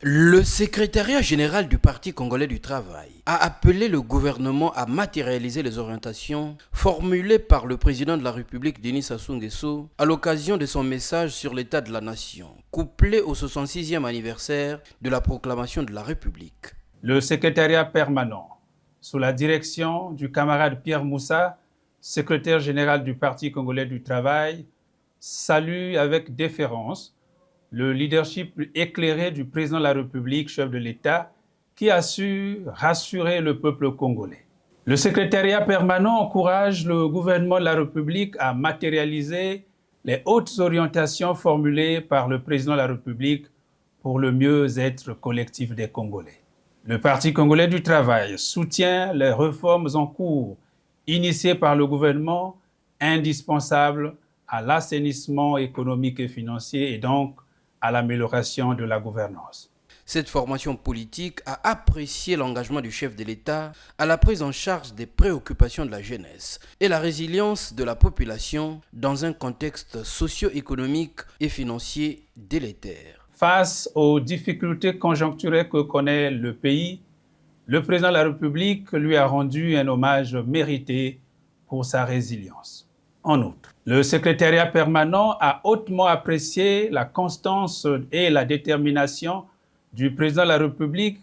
Le secrétariat général du Parti congolais du travail a appelé le gouvernement à matérialiser les orientations formulées par le président de la République Denis Sassou Nguesso à l'occasion de son message sur l'état de la nation, couplé au 66e anniversaire de la proclamation de la République. Le secrétariat permanent, sous la direction du camarade Pierre Moussa, secrétaire général du Parti congolais du travail, salue avec déférence le leadership éclairé du président de la République, chef de l'État, qui a su rassurer le peuple congolais. Le secrétariat permanent encourage le gouvernement de la République à matérialiser les hautes orientations formulées par le président de la République pour le mieux-être collectif des Congolais. Le Parti congolais du travail soutient les réformes en cours initiées par le gouvernement, indispensables à l'assainissement économique et financier et donc à l'amélioration de la gouvernance. Cette formation politique a apprécié l'engagement du chef de l'État à la prise en charge des préoccupations de la jeunesse et la résilience de la population dans un contexte socio-économique et financier délétère. Face aux difficultés conjoncturelles que connaît le pays, le président de la République lui a rendu un hommage mérité pour sa résilience. En outre, le secrétariat permanent a hautement apprécié la constance et la détermination du président de la République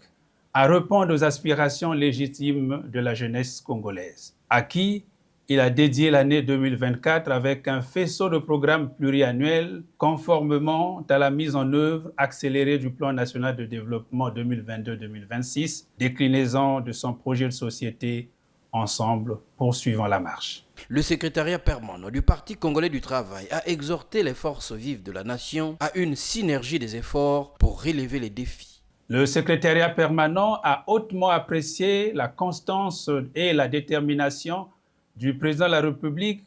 à répondre aux aspirations légitimes de la jeunesse congolaise, à qui il a dédié l'année 2024 avec un faisceau de programmes pluriannuels conformément à la mise en œuvre accélérée du plan national de développement 2022-2026, déclinaison de son projet de société Ensemble, poursuivant la marche. Le secrétariat permanent du Parti congolais du travail a exhorté les forces vives de la nation à une synergie des efforts pour relever les défis. Le secrétariat permanent a hautement apprécié la constance et la détermination du président de la République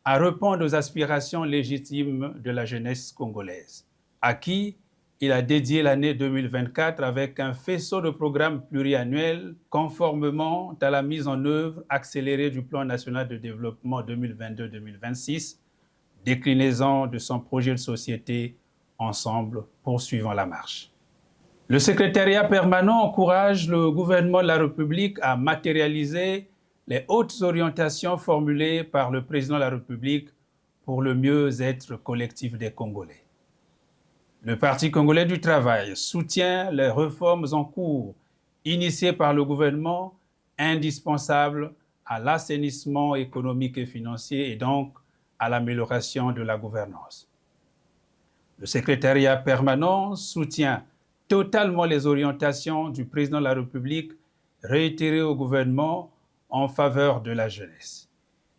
à répondre aux aspirations légitimes de la jeunesse congolaise, à qui il a dédié l'année 2024 avec un faisceau de programmes pluriannuels conformément à la mise en œuvre accélérée du plan national de développement 2022-2026, déclinaison de son projet de société Ensemble, poursuivant la marche. Le secrétariat permanent encourage le gouvernement de la République à matérialiser les hautes orientations formulées par le président de la République pour le mieux-être collectif des Congolais. Le Parti congolais du travail soutient les réformes en cours initiées par le gouvernement, indispensables à l'assainissement économique et financier et donc à l'amélioration de la gouvernance. Le secrétariat permanent soutient totalement les orientations du président de la République réitérées au gouvernement en faveur de la jeunesse.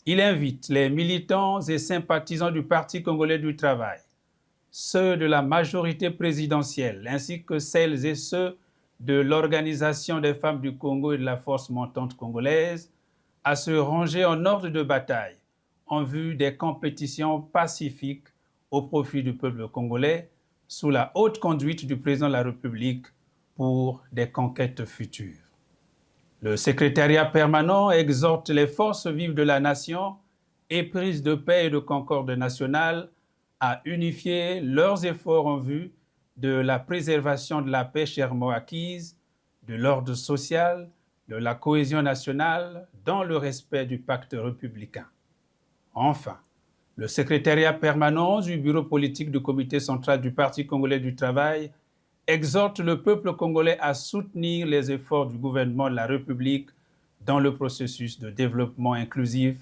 Il invite les militants et sympathisants du Parti congolais du travail, ceux de la majorité présidentielle, ainsi que celles et ceux de l'Organisation des femmes du Congo et de la force montante congolaise, à se ranger en ordre de bataille en vue des compétitions pacifiques au profit du peuple congolais, sous la haute conduite du président de la République pour des conquêtes futures. Le secrétariat permanent exhorte les forces vives de la nation, éprises de paix et de concorde nationale, à unifier leurs efforts en vue de la préservation de la paix chèrement acquise, de l'ordre social, de la cohésion nationale, dans le respect du pacte républicain. Enfin, le secrétariat permanent du bureau politique du comité central du Parti congolais du travail exhorte le peuple congolais à soutenir les efforts du gouvernement de la République dans le processus de développement inclusif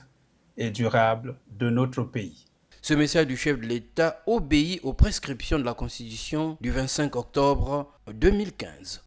et durable de notre pays. Ce message du chef de l'État obéit aux prescriptions de la Constitution du 25 octobre 2015.